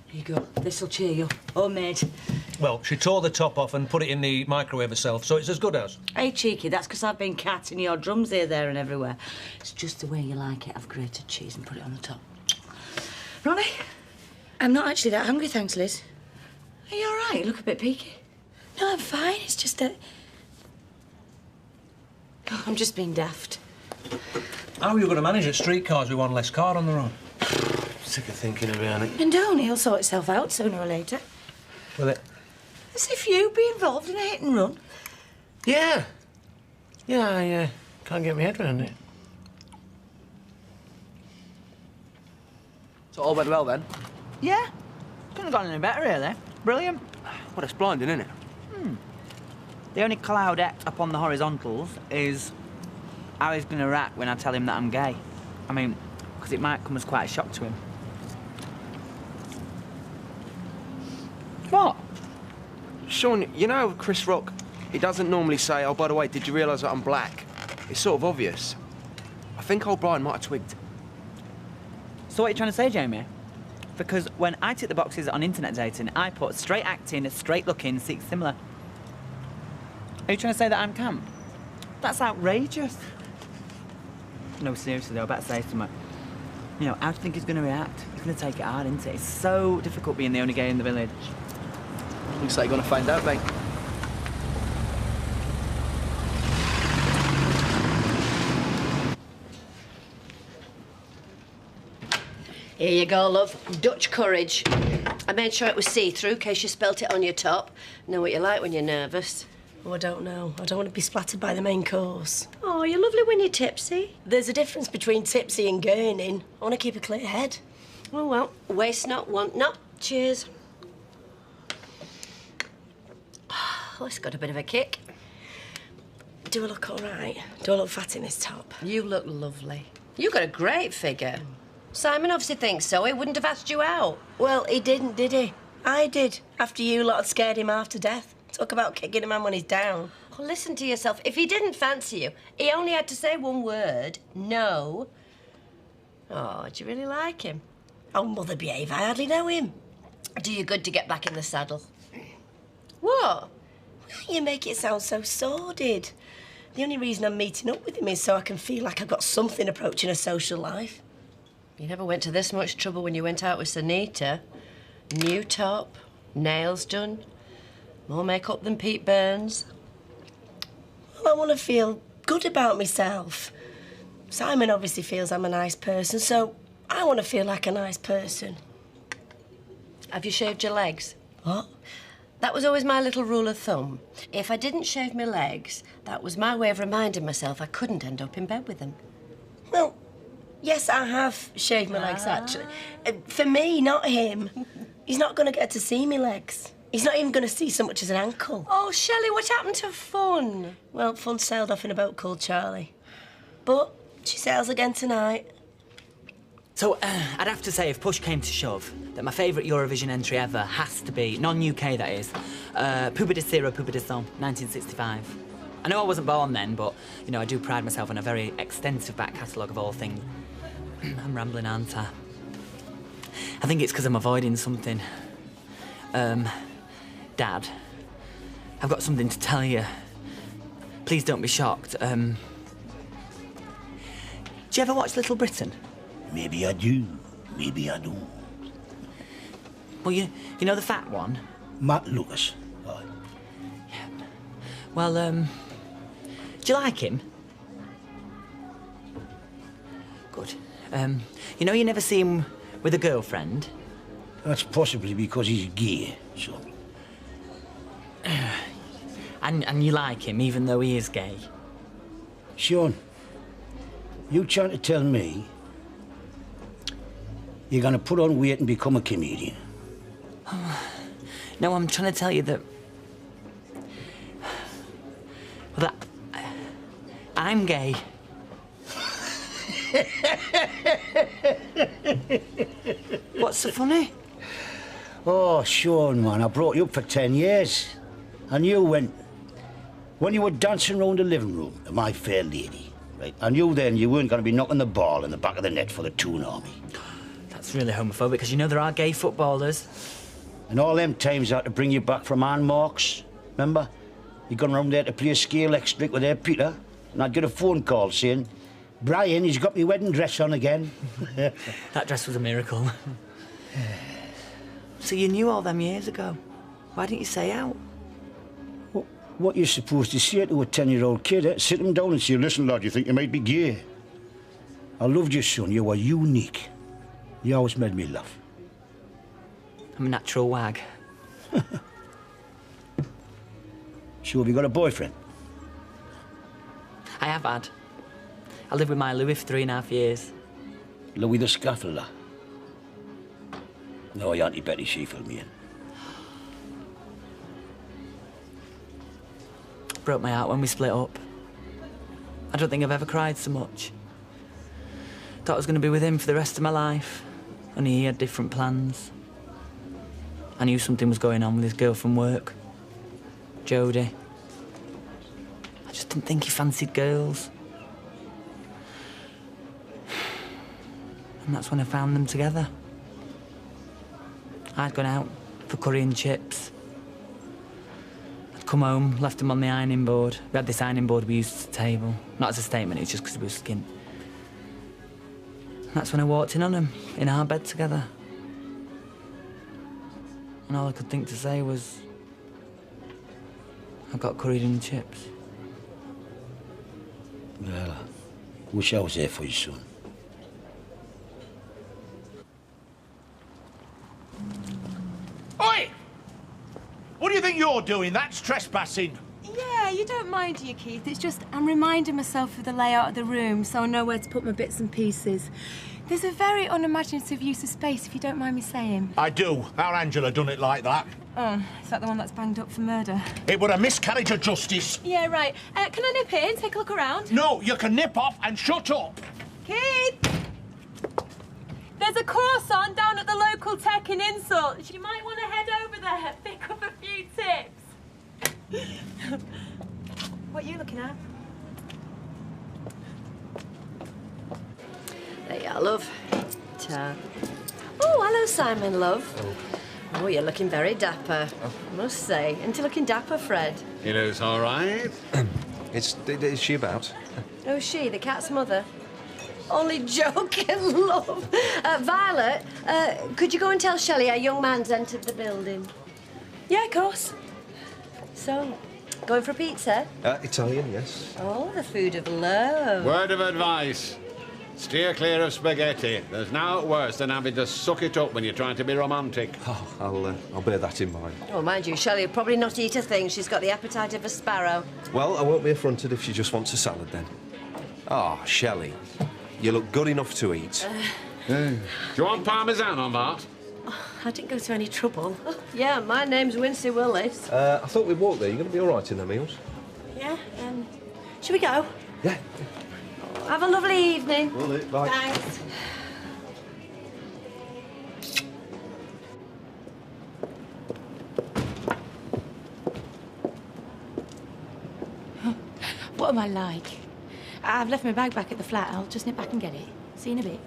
Here you go. This'll cheer you. Homemade. Well, she tore the top off and put it in the microwave herself, so it's as good as. Hey, cheeky, that's because I've been catting your drums here, there and everywhere. It's just the way you like it. I've grated cheese and put it on the top. Ronnie? I'm not actually that hungry, thanks, Liz. Are you all right? You look a bit peaky. No, I'm fine. It's just that... Oh, I'm just being daft. How are you going to manage at streetcars with one less car on the road? Sick of thinking about it. And don't, he'll sort itself out sooner or later. Will it? As if you'd be involved in a hit and run. Yeah. Yeah, I can't get my head around it. So it all went well then? Yeah. Couldn't have gone any better, really. Brilliant. Well, it's blinding, isn't it? The only cloudette up on the horizontals is how he's going to react when I tell him that I'm gay. I mean, because it might come as quite a shock to him. What? Sean, you know Chris Rock, he doesn't normally say, oh, by the way, did you realise that I'm black? It's sort of obvious. I think old Brian might have twigged. So what are you trying to say, Jamie? Because when I tick the boxes on internet dating, I put straight acting, straight looking, seek similar. Are you trying to say that I'm camp? That's outrageous. No, seriously though, I better say something. You know, how do you think he's going to react? He's going to take it hard, isn't it? It's so difficult being the only gay in the village. Looks like you're going to find out, mate. Here you go, love. Dutch courage. I made sure it was see-through in case you spelt it on your top. Know what you're like when you're nervous. Oh, I don't know. I don't want to be splattered by the main course. Oh, you're lovely when you're tipsy. There's a difference between tipsy and gurning. I want to keep a clear head. Oh, well, waste not, want not. Cheers. Oh, it's got a bit of a kick. Do I look all right? Do I look fat in this top? You look lovely. You've got a great figure. Simon obviously thinks so. He wouldn't have asked you out. Well, he didn't, did he? I did, after you lot had scared him half to death. Talk about kicking a man when he's down. Oh, listen to yourself. If he didn't fancy you, he only had to say one word. No. Oh, do you really like him? Oh, mother behave. I hardly know him. Do you good to get back in the saddle. What? You make it sound so sordid. The only reason I'm meeting up with him is so I can feel like I've got something approaching a social life. You never went to this much trouble when you went out with Sunita. New top, nails done, more makeup than Pete Burns. Well, I want to feel good about myself. Simon obviously feels I'm a nice person, so I want to feel like a nice person. Have you shaved your legs? What? That was always my little rule of thumb. If I didn't shave my legs, that was my way of reminding myself I couldn't end up in bed with them. Well, yes, I have shaved my legs, actually. For me, not him. He's not going to get to see me legs. He's not even going to see so much as an ankle. Oh, Shelley, what happened to fun? Well, fun sailed off in a boat called Charlie. But she sails again tonight. So, I'd have to say, if push came to shove, that my favourite Eurovision entry ever has to be, non-UK that is, Puba de Ciro, Puba de Son, 1965. I know I wasn't born then, but, you know, I do pride myself on a very extensive back catalogue of all things. I'm rambling, aren't I? I think it's because I'm avoiding something. Dad, I've got something to tell you. Please don't be shocked. Do you ever watch Little Britain? Maybe I do, maybe I don't. Well, you know the fat one? Matt Lucas. Right. Yeah. Well, do you like him? Good. You know you never see him with a girlfriend? That's possibly because he's gay, so. And you like him, even though he is gay? Sean, you trying to tell me you're going to put on weight and become a comedian? No, I'm trying to tell you that... Well, that... I'm gay. What's so funny? Oh, Sean, man, I brought you up for 10 years. And you went... When you were dancing round the living room of My Fair Lady, right? I knew then you weren't going to be knocking the ball in the back of the net for the Toon Army. That's It's really homophobic because you know there are gay footballers. And all them times I had to bring you back from Ann Marks, remember? You gone round there to play a scale electric with their Peter, and I'd get a phone call saying, Brian, he's got me wedding dress on again. That dress was a miracle. So you knew all them years ago. Why didn't you say out? What you supposed to say to a 10-year-old kid, eh? Sit him down and say, listen, lad, you think you might be gay? I loved you, son. You were unique. You always made me laugh. I'm a natural wag. So have you got a boyfriend? I have had. I lived with my Louis for 3.5 years. Louis the Scaffolder? No, Auntie Betty, she filled me in. Broke my heart when we split up. I don't think I've ever cried so much. Thought I was going to be with him for the rest of my life. Only he had different plans. I knew something was going on with his girl from work, Jodie. I just didn't think he fancied girls. And that's when I found them together. I'd gone out for curry and chips. I'd come home, left him on the ironing board. We had this ironing board we used at the table. Not as a statement, it was just because we were skint. And that's when I walked in on him, in our bed together. And all I could think to say was, I got curried and chips. Well, I wish I was there for you, son. Oi! What do you think you're doing? That's trespassing. Yeah, you don't mind, do you, Keith? It's just I'm reminding myself of the layout of the room so I know where to put my bits and pieces. There's a very unimaginative use of space, if you don't mind me saying. I do. Our Angela done it like that. Oh, is that the one that's banged up for murder? It were a miscarriage of justice. Yeah, right. Can I nip in, take a look around? No, you can nip off and shut up. Keith! There's a course on down at the local tech in Insult. You might want to head over there, pick up a few tips. What are you looking at? There you are, love. Oh, hello, Simon, love. Oh, you're looking very dapper. I must say. Ain't you looking dapper, Fred? You know, it's all right. Is she about? Oh, she, the cat's mother? Only joking, love. Violet, could you go and tell Shelley our young man's entered the building? Yeah, of course. So, going for a pizza? Italian, yes. Oh, the food of love. Word of advice. Steer clear of spaghetti. There's naught worse than having to suck it up when you're trying to be romantic. Oh, I'll bear that in mind. Oh, mind you, Shelley will probably not eat a thing. She's got the appetite of a sparrow. Well, I won't be affronted if she just wants a salad, then. Oh, Shelley, you look good enough to eat. Do you want parmesan on that? Oh, I didn't go to any trouble. Yeah, my name's Wincy Willis. I thought we'd walk there. You're going to be all right in the meals? Yeah, should we go? Yeah. Have a lovely evening. Will do. Bye. Thanks. What am I like? I've left my bag back at the flat. I'll just nip back and get it. See you in a bit.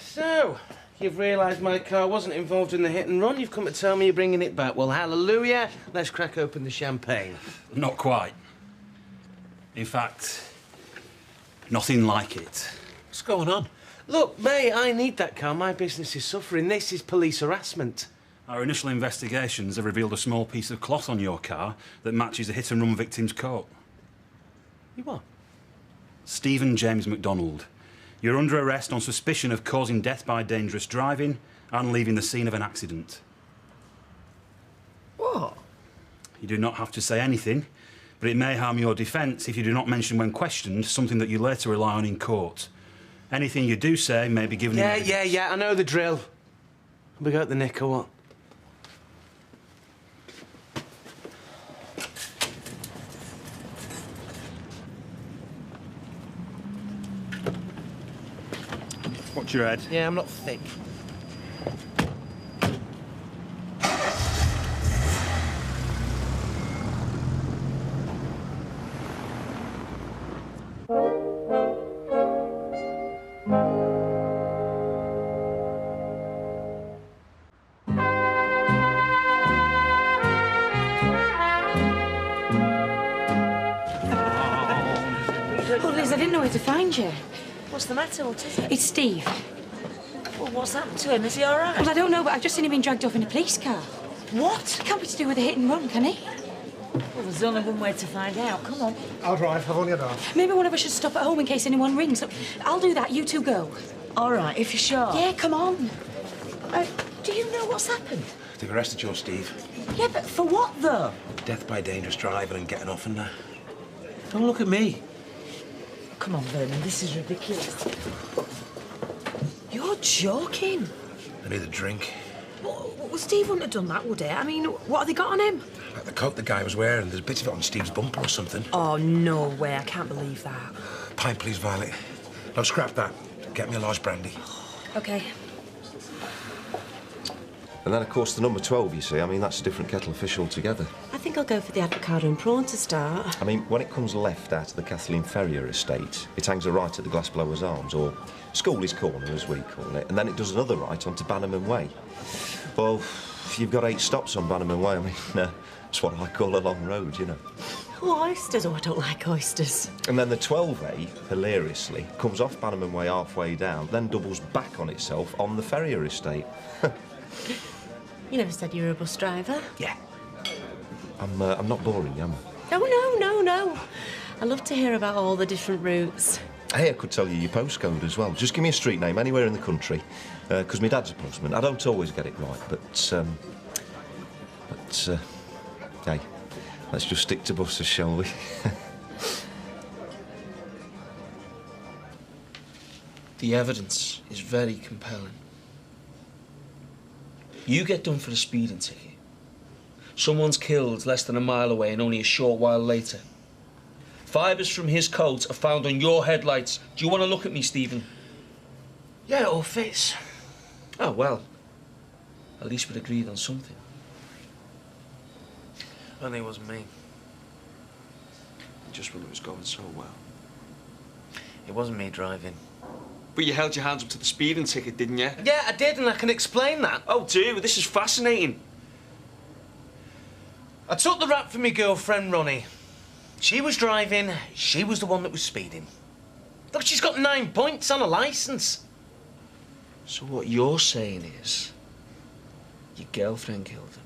So, you've realised my car wasn't involved in the hit and run. You've come to tell me you're bringing it back. Well, hallelujah. Let's crack open the champagne. Not quite. In fact, nothing like it. What's going on? Look, mate, I need that car. My business is suffering. This is police harassment. Our initial investigations have revealed a small piece of cloth on your car that matches a hit-and-run victim's coat. You what? Stephen James MacDonald. You're under arrest on suspicion of causing death by dangerous driving and leaving the scene of an accident. What? You do not have to say anything, but it may harm your defence if you do not mention when questioned something that you later rely on in court. Anything you do say may be given... Yeah, I know the drill. We got the nick or what? Watch your head. Yeah, I'm not thick. because I didn't know where to find you. What's the matter? What is it? It's Steve. Well, what's happened to him? Is he all right? Well, I don't know, but I've just seen him being dragged off in a police car. What? It can't be to do with a hit and run, can it? Well, there's only one way to find out. Come on. I'll drive. I've only an hour. Maybe one of us should stop at home in case anyone rings. Look, I'll do that. You two go. All right, if you're sure. Yeah, come on. Do you know what's happened? They've arrested you, Steve. Yeah, but for what, though? Death by dangerous driving and getting off and that. Don't look at me. Come on, Vernon, this is ridiculous. You're joking. I need a drink. Well, Steve wouldn't have done that, would he? I mean, what have they got on him? Like the coat the guy was wearing, there's a bit of it on Steve's bumper or something. Oh, no way. I can't believe that. Pint, please, Violet. No, scrap that. Get me a large brandy. OK. And then, of course, the number 12, you see, I mean, that's a different kettle of fish altogether. I think I'll go for the avocado and prawn to start. I mean, when it comes left out of the Kathleen Ferrier estate, it hangs a right at the Glassblowers Arms, or Schooley's Corner, as we call it, and then it does another right onto Bannerman Way. Well, you've got 8 stops on Bannerman Way. I mean, it's what I call a long road, you know. Oh, oysters. Oh, I don't like oysters. And then the 12A, hilariously, comes off Bannerman Way halfway down, then doubles back on itself on the Ferrier estate. You never said you were a bus driver. Yeah. I'm not boring, am I? No. I love to hear about all the different routes. Hey, I could tell you your postcode as well. Just give me a street name anywhere in the country, because my dad's a postman. I don't always get it right, but hey, let's just stick to buses, shall we? The evidence is very compelling. You get done for a speeding ticket. Someone's killed less than a mile away and only a short while later. Fibres from his coat are found on your headlights. Do you want to look at me, Stephen? Yeah, it all fits. Oh, well. At least we'd agreed on something. Only it wasn't me. Just when it was going so well. It wasn't me driving. But you held your hands up to the speeding ticket, didn't you? Yeah, I did, and I can explain that. Oh, do? This is fascinating. I took the rap for my girlfriend, Ronnie. She was driving, she was the one that was speeding. Look, she's got 9 points on her licence. So what you're saying is, your girlfriend killed him.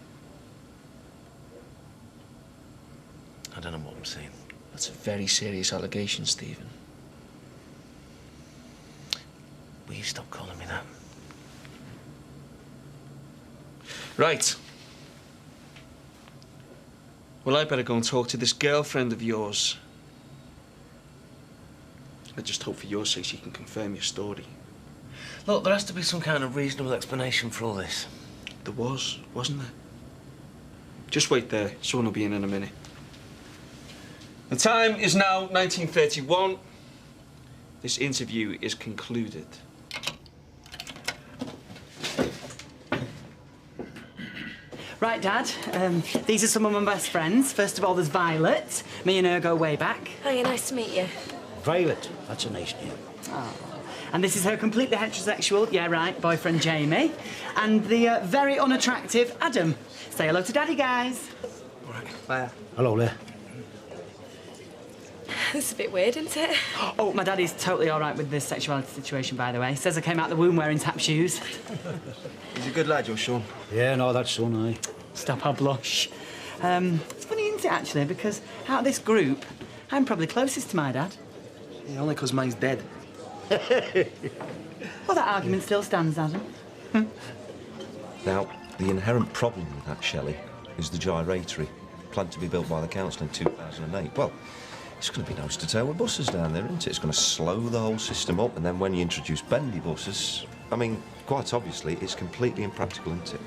I don't know what I'm saying. That's a very serious allegation, Stephen. Will you stop calling me that? Right. Well, I better go and talk to this girlfriend of yours. I just hope for your sake she can confirm your story. Look, there has to be some kind of reasonable explanation for all this. There was, wasn't there? Just wait there. Someone will be in a minute. The time is now 1931. This interview is concluded. Right, Dad. These are some of my best friends. First of all, there's Violet. Me and her go way back. Hiya, nice to meet you. Violet, that's a nice name. Oh. And this is her completely heterosexual, yeah, right, boyfriend Jamie. And the very unattractive Adam. Say hello to Daddy, guys. All right, bye. Hello there. This is a bit weird, isn't it? Oh, my daddy's totally all right with this sexuality situation, by the way. Says I came out the womb wearing tap shoes. He's a good lad, your Sean. Yeah, no, that's so nice. Stop, I'll blush. It's funny, isn't it, actually, because out of this group, I'm probably closest to my dad. Yeah, only 'cause mine's dead. Well, that argument still stands, Adam. Now, the inherent problem with that, Shelley, is the gyratory, planned to be built by the council in 2008. Well, it's going to be nose to tail with buses down there, isn't it? It's going to slow the whole system up, and then when you introduce bendy buses, I mean, quite obviously, it's completely impractical, isn't it?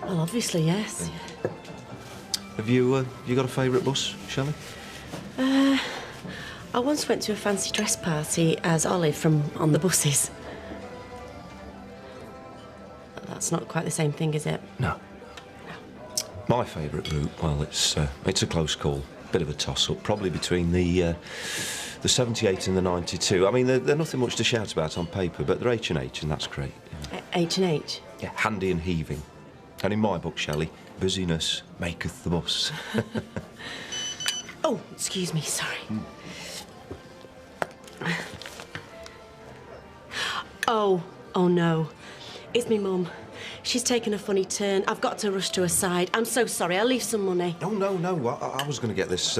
Well, obviously, yes. Yeah. Have you got a favourite bus, Shelley? I once went to a fancy dress party as Olive from On the Buses. That's not quite the same thing, is it? No. My favourite route, well, it's a close call. Bit of a toss-up, probably between the 78 and the 92. I mean, they're nothing much to shout about on paper, but they're H&H, and that's great. Yeah. H&H? Yeah, handy and heaving. And in my book, Shelley, busyness maketh the bus. Oh, excuse me, sorry. Oh no. It's me mum. She's taken a funny turn. I've got to rush to her side. I'm so sorry. I'll leave some money. Oh, no. I was going to get this.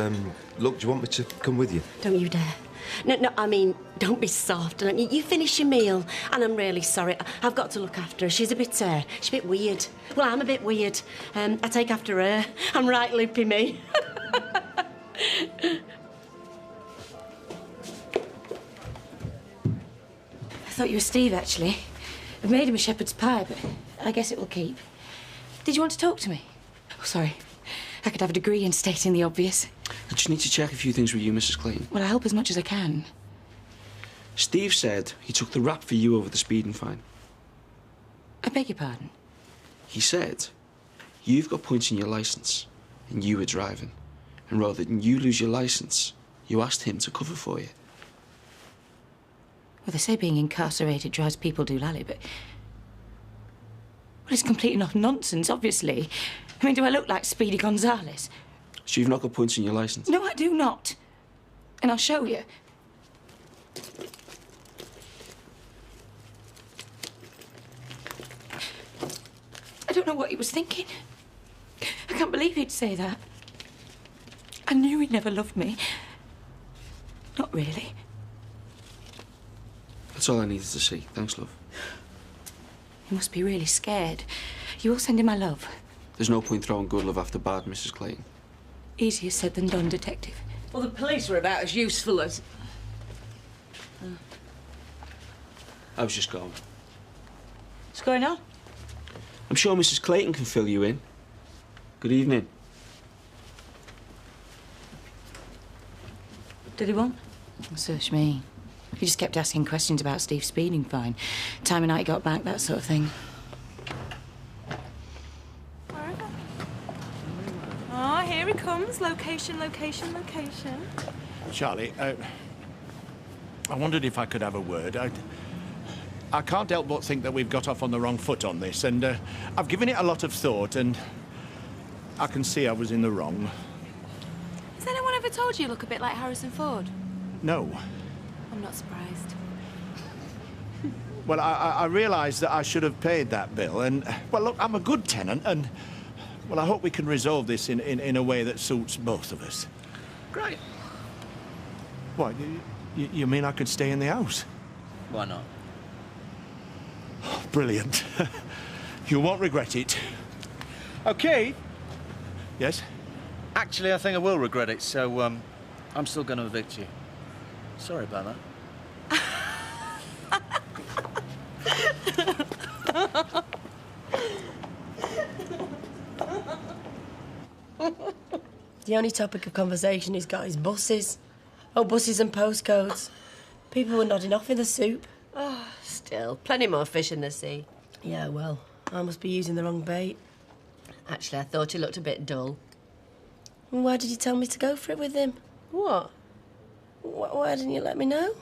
Look, do you want me to come with you? Don't you dare. No, I mean, don't be soft. You finish your meal, and I'm really sorry. I've got to look after her. She's a bit weird. Well, I'm a bit weird. I take after her. I'm right loopy, me. I thought you were Steve, actually. I've made him a shepherd's pie, but I guess it will keep. Did you want to talk to me? Oh, sorry. I could have a degree in stating the obvious. I just need to check a few things with you, Mrs. Clayton. Well, I help as much as I can. Steve said he took the rap for you over the speeding fine. I beg your pardon? He said you've got points in your licence and you were driving. And rather than you lose your licence, you asked him to cover for you. Well, they say being incarcerated drives people doolally, but... Well, it's complete enough nonsense, obviously. I mean, do I look like Speedy Gonzales? So you've not got points in your licence? No, I do not. And I'll show you. I don't know what he was thinking. I can't believe he'd say that. I knew he never loved me. Not really. That's all I needed to see. Thanks, love. He must be really scared. You will send him my love. There's no point throwing good love after bad, Mrs. Clayton. Easier said than done, Detective. Well, the police were about as useful as... I was just going. What's going on? I'm sure Mrs. Clayton can fill you in. Good evening. Did he want? Search me. He just kept asking questions about Steve's speeding fine. Time of night he got back, that sort of thing. Oh, here he comes. Location. Charlie, I wondered if I could have a word. I can't help but think that we've got off on the wrong foot on this, and I've given it a lot of thought, and I can see I was in the wrong. Has anyone ever told you look a bit like Harrison Ford? No. I'm not surprised. Well, I realised that I should have paid that bill, and, well, look, I'm a good tenant, and, well, I hope we can resolve this in a way that suits both of us. Great. What, you mean I could stay in the house? Why not? Oh, brilliant. You won't regret it. Okay. Yes? Actually, I think I will regret it, so, I'm still going to evict you. Sorry about that. The only topic of conversation he's got is buses. Oh, buses and postcodes. People were nodding off in the soup. Oh, still, plenty more fish in the sea. Yeah, well, I must be using the wrong bait. Actually, I thought he looked a bit dull. And why did you tell me to go for it with him? What? Why didn't you let me know?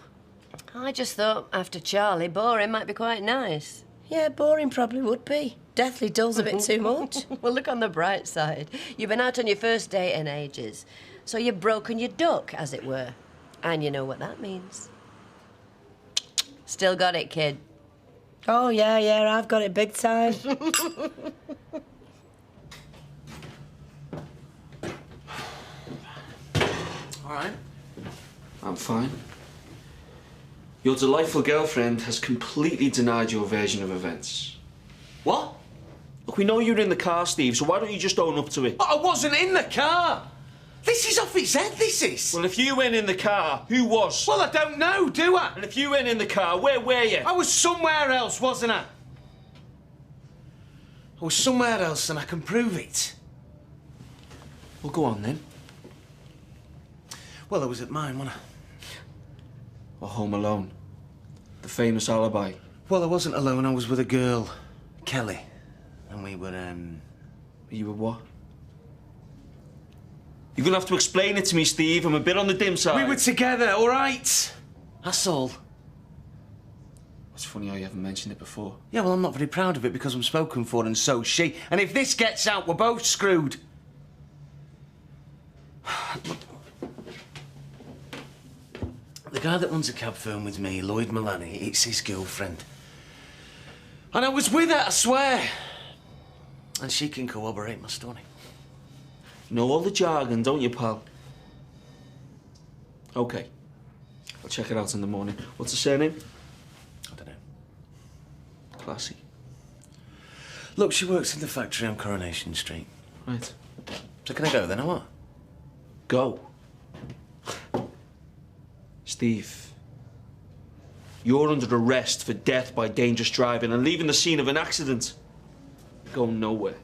I just thought, after Charlie, boring might be quite nice. Yeah, boring probably would be. Deathly dull's a bit too much. Well, look on the bright side. You've been out on your first date in ages. So you've broken your duck, as it were. And you know what that means. Still got it, kid. Oh, yeah, I've got it big time. All right. I'm fine. Your delightful girlfriend has completely denied your version of events. What? Look, we know you were in the car, Steve, so why don't you just own up to it? I wasn't in the car. This is off his head, this is. Well, if you weren't in the car, who was? Well, I don't know, do I? And if you weren't in the car, where were you? I was somewhere else, wasn't I? I was somewhere else and I can prove it. Well, go on then. Well, I was at mine, wasn't I? Or Home Alone. The famous alibi. Well, I wasn't alone, I was with a girl, Kelly. And we were, You were what? You're gonna have to explain it to me, Steve. I'm a bit on the dim side. We were together, all right? That's all. It's funny how you haven't mentioned it before. Yeah, well, I'm not very proud of it because I'm spoken for and so's she. And if this gets out, we're both screwed. the guy that runs a cab firm with me, Lloyd Mullaney, it's his girlfriend. And I was with her, I swear. And she can corroborate my story. You know all the jargon, don't you, pal? OK. I'll check it out in the morning. What's the surname? I don't know. Classy. Look, she works in the factory on Coronation Street. Right. So can I go then, or what? Go. Steve, you're under arrest for death by dangerous driving and leaving the scene of an accident. Go nowhere.